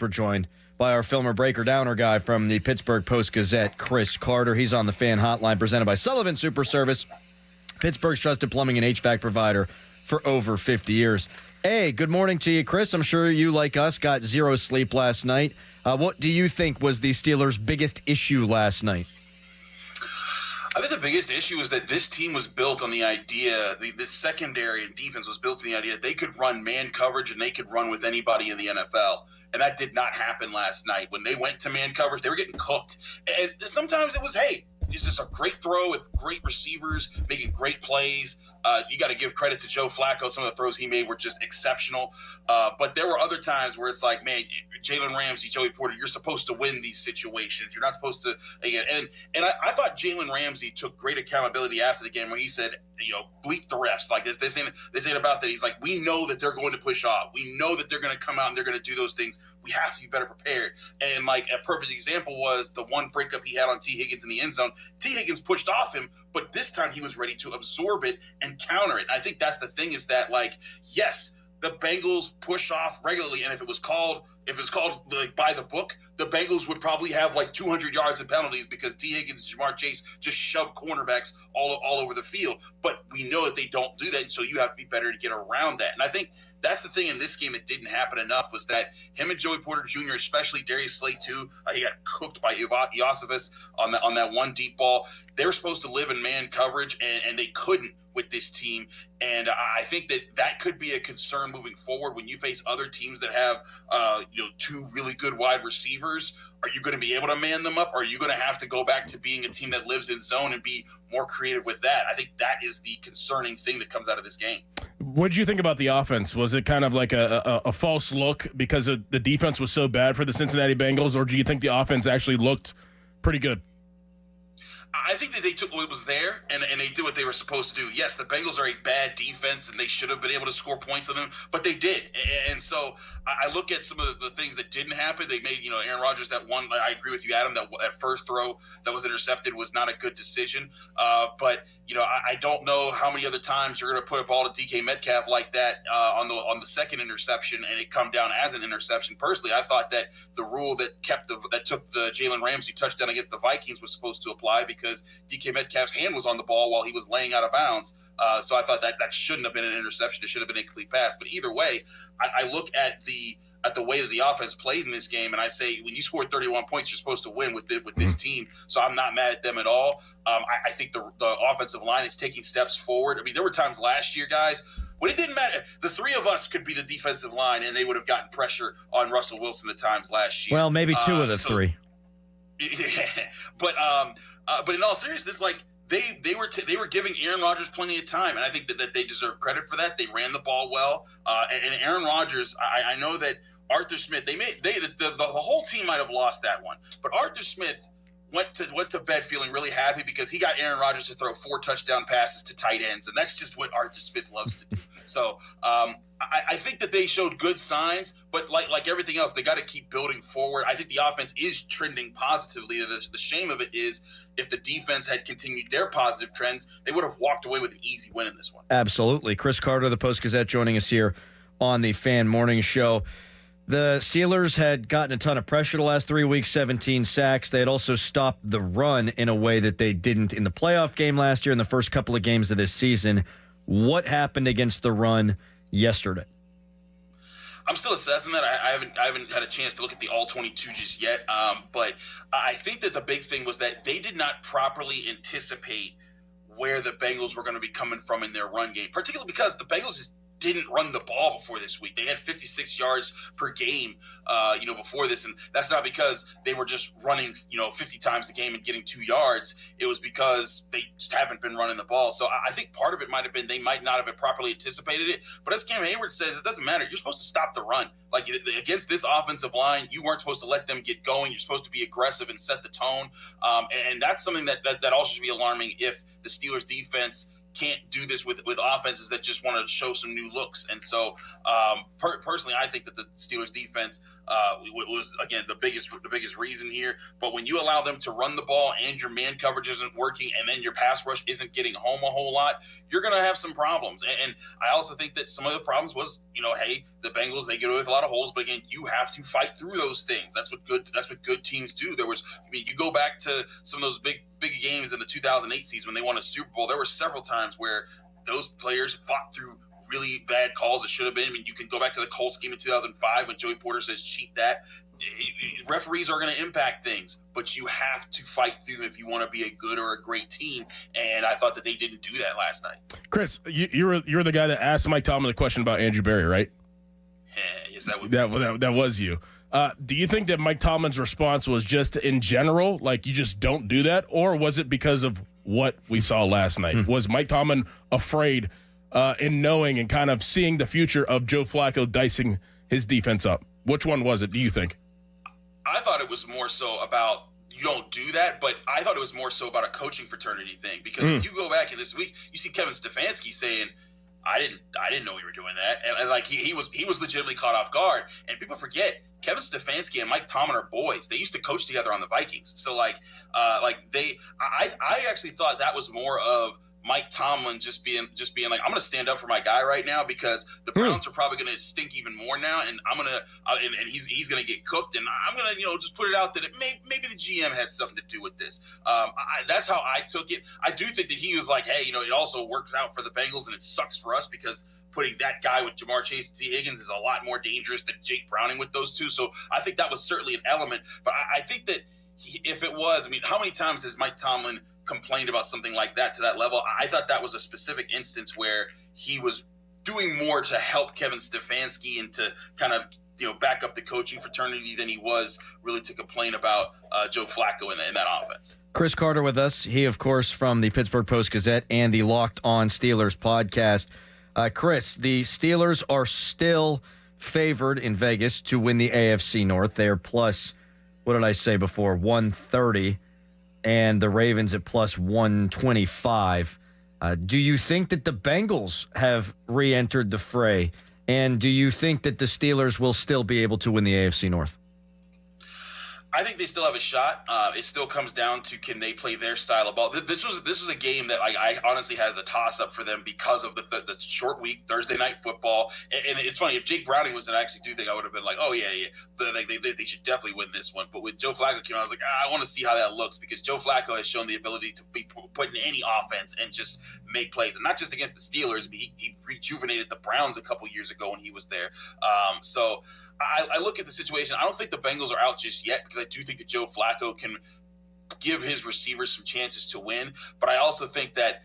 We're joined by our filmer, breaker, downer guy from the Pittsburgh Post-Gazette, Chris Carter. He's on the Fan Hotline, presented by Sullivan Super Service, Pittsburgh's trusted plumbing and HVAC provider for over 50 years. Hey, good morning to you, Chris. I'm sure you, like us, got zero sleep last night. What do you think was the Steelers' biggest issue last night? I think the biggest issue is that this team was built on the idea, this secondary and defense was built on the idea that they could run man coverage and they could run with anybody in the NFL. And that did not happen last night. When they went to man coverage, they were getting cooked. And sometimes it was, hey, this is a great throw with great receivers making great plays. You got to give credit to Joe Flacco. Some of the throws he made were just exceptional. But there were other times where it's like, man, Jalen Ramsey, Joey Porter, you're supposed to win these situations. You're not supposed to. And I thought Jalen Ramsey took great accountability after the game where he said, bleep the refs. Like this ain't about that. He's like, we know that they're going to push off. We know that they're going to come out and they're going to do those things. We have to be better prepared. And like a perfect example was the one breakup he had on T. Higgins in the end zone. T. Higgins pushed off him, but this time he was ready to absorb it and counter it. And I think that's the thing is that, like, yes, the Bengals push off regularly, and if it was called like by the book, the Bengals would probably have like 200 yards and penalties because T. Higgins and Jamar Chase just shoved cornerbacks all over the field. But we know that they don't do that, and so you have to be better to get around that. And I think that's the thing in this game that didn't happen enough was that him and Joey Porter Jr., especially Darius Slay too, he got cooked by Iosifas on that one deep ball. They were supposed to live in man coverage, and they couldn't with this team. And I think that could be a concern moving forward when you face other teams that have two really good wide receivers. Are you going to be able to man them up? Or are you going to have to go back to being a team that lives in zone and be more creative with that? I think that is the concerning thing that comes out of this game. What did you think about the offense? Was it kind of like a false look because the defense was so bad for the Cincinnati Bengals, or do you think the offense actually looked pretty good? I think that they took what was there and they did what they were supposed to do. Yes, the Bengals are a bad defense and they should have been able to score points on them, but they did. And so I look at some of the things that didn't happen. They made, Aaron Rodgers, that one, I agree with you, Adam, that first throw that was intercepted was not a good decision. But I don't know how many other times you're going to put a ball to DK Metcalf like that on the second interception and it come down as an interception. Personally, I thought that the rule that took the Jalen Ramsey touchdown against the Vikings was supposed to apply because DK Metcalf's hand was on the ball while he was laying out of bounds. So I thought that shouldn't have been an interception. It should have been a complete pass. But either way, I look at the way that the offense played in this game, and I say when you score 31 points, you're supposed to win with this team. So I'm not mad at them at all. I think the offensive line is taking steps forward. I mean, there were times last year, guys, when it didn't matter. The three of us could be the defensive line, and they would have gotten pressure on Russell Wilson at times last year. Well, maybe two of the three. Yeah, but in all seriousness, like they were giving Aaron Rodgers plenty of time, and I think that they deserve credit for that. They ran the ball well, and Aaron Rodgers. I know that Arthur Smith. The whole team might have lost that one, but Arthur Smith went to bed feeling really happy because he got Aaron Rodgers to throw 4 touchdown passes to tight ends, and that's just what Arthur Smith loves to do. So I think that they showed good signs, but like everything else, they got to keep building forward. I think the offense is trending positively. The shame of it is if the defense had continued their positive trends, they would have walked away with an easy win in this one. Absolutely. Chris Carter, the Post-Gazette, joining us here on the Fan Morning Show. The Steelers had gotten a ton of pressure the last 3 weeks, 17 sacks. They had also stopped the run in a way that they didn't in the playoff game last year and the first couple of games of this season. What happened against the run yesterday? I'm still assessing that. I haven't had a chance to look at the all 22 just yet. But I think that the big thing was that they did not properly anticipate where the Bengals were going to be coming from in their run game, particularly because the Bengals didn't run the ball before this week. They had 56 yards per game, before this. And that's not because they were just running, 50 times a game and getting 2 yards. It was because they just haven't been running the ball. So I think part of it might have been they might not have properly anticipated it. But as Cam Hayward says, it doesn't matter. You're supposed to stop the run. Like against this offensive line, you weren't supposed to let them get going. You're supposed to be aggressive and set the tone. And that's something that also should be alarming if the Steelers defense can't do this with offenses that just want to show some new looks. And so, personally, I think that the Steelers defense was again the biggest reason here. But when you allow them to run the ball and your man coverage isn't working, and then your pass rush isn't getting home a whole lot, you're going to have some problems. And I also think that some of the problems was, hey, the Bengals, they get away with a lot of holes, but again, you have to fight through those things. That's what good teams do. You go back to some of those big games in the 2008 season when they won a Super Bowl. There were several times where those players fought through really bad calls that should have been. You can go back to the Colts game in 2005 when Joey Porter says cheat that. Referees are going to impact things, but you have to fight through them if you want to be a good or a great team. And I thought that they didn't do that last night. Chris, you're the guy that asked Mike Tomlin the question about Andrew Berry, right? Yes, that was you. Do you think that Mike Tomlin's response was just in general, like you just don't do that, or was it because of what we saw last night? Was Mike Tomlin afraid in knowing and kind of seeing the future of Joe Flacco dicing his defense up? Which one was it, do you think? I thought it was more so about you don't do that, but I thought it was more so about a coaching fraternity thing, because if you go back in this week, you see Kevin Stefanski saying, I didn't know we were doing that, and like he was legitimately caught off guard. And people forget Kevin Stefanski and Mike Tomlin are boys. They used to coach together on the Vikings. So I actually thought that was more of Mike Tomlin just being like, I'm going to stand up for my guy right now because the Browns are probably going to stink even more now, and I'm going to and he's going to get cooked, and I'm going to just put it out that maybe the GM had something to do with this. That's how I took it. I do think that he was like, hey, it also works out for the Bengals, and it sucks for us because putting that guy with Jamar Chase and T. Higgins is a lot more dangerous than Jake Browning with those two. So I think that was certainly an element. But I think that if it was, how many times has Mike Tomlin complained about something like that to that level? I thought that was a specific instance where he was doing more to help Kevin Stefanski and to kind of back up the coaching fraternity than he was really to complain about Joe Flacco in that offense. Chris Carter with us. He, of course, from the Pittsburgh Post-Gazette and the Locked On Steelers podcast. Chris, the Steelers are still favored in Vegas to win the AFC North. They are plus, what did I say before, 130. And the Ravens at plus 125. Do you think that the Bengals have re-entered the fray? And do you think that the Steelers will still be able to win the AFC North? I think they still have a shot. It still comes down to, can they play their style of ball? This was a game that I honestly has a toss-up for them because of the short week, Thursday night football. And it's funny, if Jake Browning was in, I actually do think I would have been like, oh, yeah. They should definitely win this one. But with Joe Flacco came out, I was like, I want to see how that looks, because Joe Flacco has shown the ability to be put in any offense and just make plays. And not just against the Steelers, but he rejuvenated the Browns a couple years ago when he was there. So I look at the situation. I don't think the Bengals are out just yet, because I do think that Joe Flacco can give his receivers some chances to win. But I also think that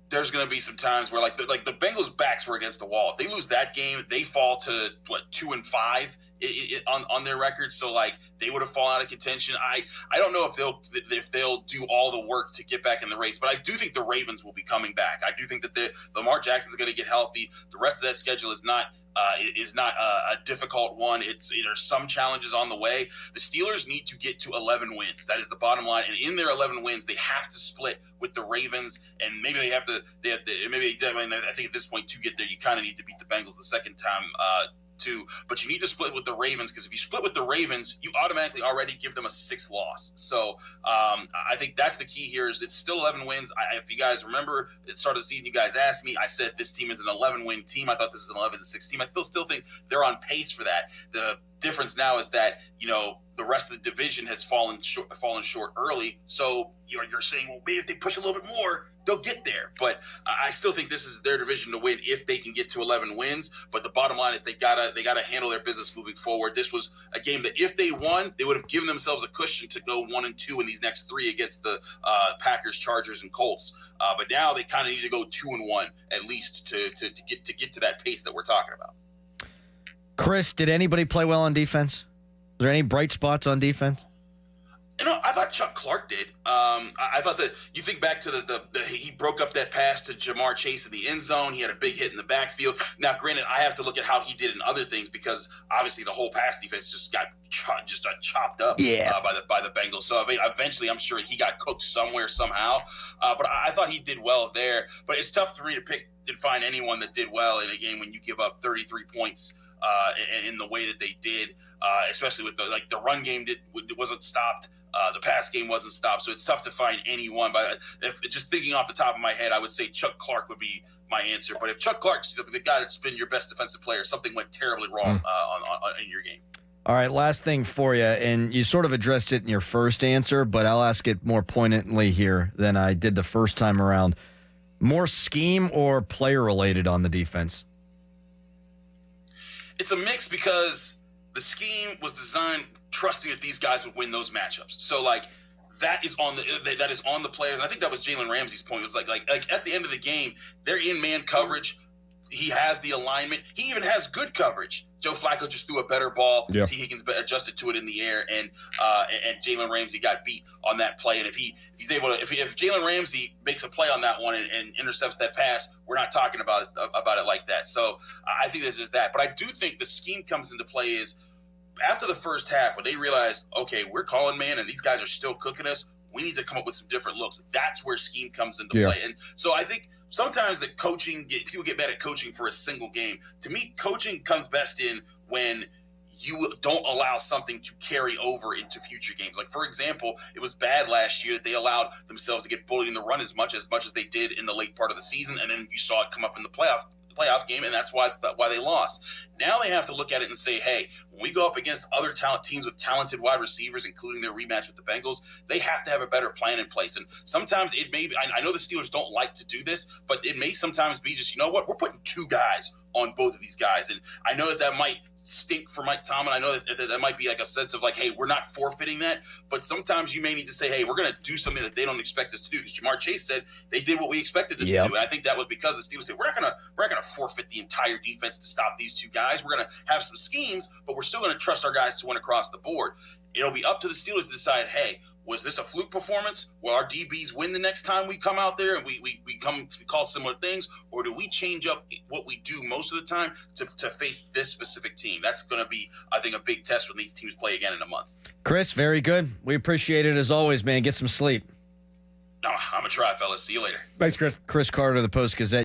there's going to be some times where the Bengals' backs were against the wall. If they lose that game, they fall to 2-5 on their record. So they would have fallen out of contention. I don't know if they'll do all the work to get back in the race, but I do think the Ravens will be coming back. I do think that Lamar Jackson is going to get healthy. The rest of that schedule is not a difficult one. There's some challenges on the way. The Steelers need to get to 11 wins. That is the bottom line. And in their 11 wins, they have to split with the Ravens, and maybe I think at this point, to get there, you kind of need to beat the Bengals the second time too. But you need to split with the Ravens, because if you split with the Ravens, you automatically already give them a 6th loss. So I think that's the key here. Is it's still 11 wins. If you guys remember at the start of the season, you guys asked me, I said this team is an 11-win team. I thought this is an 11-6 team. I still think they're on pace for that. The difference now is that the rest of the division has fallen short early. So you're saying, well, maybe if they push a little bit more, they'll get there. But I still think this is their division to win if they can get to 11 wins. But the bottom line is they gotta handle their business moving forward. This was a game that if they won, they would have given themselves a cushion to go 1-2 in these next 3 against the Packers, Chargers, and Colts. But now they kind of need to go 2-1 at least to get to that pace that we're talking about. Chris, did anybody play well on defense? Was there any bright spots on defense? I thought Chuck Clark did. I thought that you think back to he broke up that pass to Jamar Chase in the end zone. He had a big hit in the backfield. Now, granted, I have to look at how he did in other things because obviously the whole pass defense just got chopped up by the Bengals. So I mean, eventually, I'm sure he got cooked somewhere somehow. But I thought he did well there. But it's tough for me to pick and find anyone that did well in a game when you give up 33 points. In the way that they did, especially with the run game wasn't stopped, the pass game wasn't stopped, so it's tough to find anyone. But if just thinking off the top of my head, I would say Chuck Clark would be my answer. But if Chuck Clark's the guy that's been your best defensive player, something went terribly wrong in your game. All right, last thing for you, and you sort of addressed it in your first answer, but I'll ask it more poignantly here than I did the first time around. More scheme or player-related on the defense? It's a mix because the scheme was designed trusting that these guys would win those matchups. So that is on the players. And I think that was Jalen Ramsey's point. It was like at the end of the game, they're in man coverage. He has the alignment. He even has good coverage. Joe Flacco just threw a better ball. Yep. T. Higgins adjusted to it in the air, and Jalen Ramsey got beat on that play. And if Jalen Ramsey makes a play on that one and intercepts that pass, we're not talking about it like that. So I think that's just that. But I do think the scheme comes into play is after the first half when they realized, okay, we're calling man, and these guys are still cooking us. We need to come up with some different looks. That's where scheme comes into play. And so I think sometimes people get bad at coaching for a single game. To me, coaching comes best in when you don't allow something to carry over into future games. Like, for example, it was bad last year that they allowed themselves to get bullied in the run as much as they did in the late part of the season, and then you saw it come up in the playoff game, and that's why they lost. Now they have to look at it and say, hey, when we go up against other teams with talented wide receivers, including their rematch with the Bengals, they have to have a better plan in place. And sometimes it may be, I know the Steelers don't like to do this, but it may sometimes be just, you know what, we're putting two guys on both of these guys. And I know that might stink for Mike Tomlin. I know that might be like a sense of like, hey, we're not forfeiting that. But sometimes you may need to say, hey, we're going to do something that they don't expect us to do. Because Jamar Chase said they did what we expected them to do. And I think that was because the Steelers said, we're not going to forfeit the entire defense to stop these two guys. We're going to have some schemes, but we're still going to trust our guys to win across the board. It'll be up to the Steelers to decide, hey, was this a fluke performance? Will our DBs win the next time we come out there and we come to call similar things? Or do we change up what we do most of the time to face this specific team? That's going to be, I think, a big test when these teams play again in a month. Chris, very good. We appreciate it as always, man. Get some sleep. No, I'm going to try, fellas. See you later. Thanks, Chris. Chris Carter, the Post-Gazette.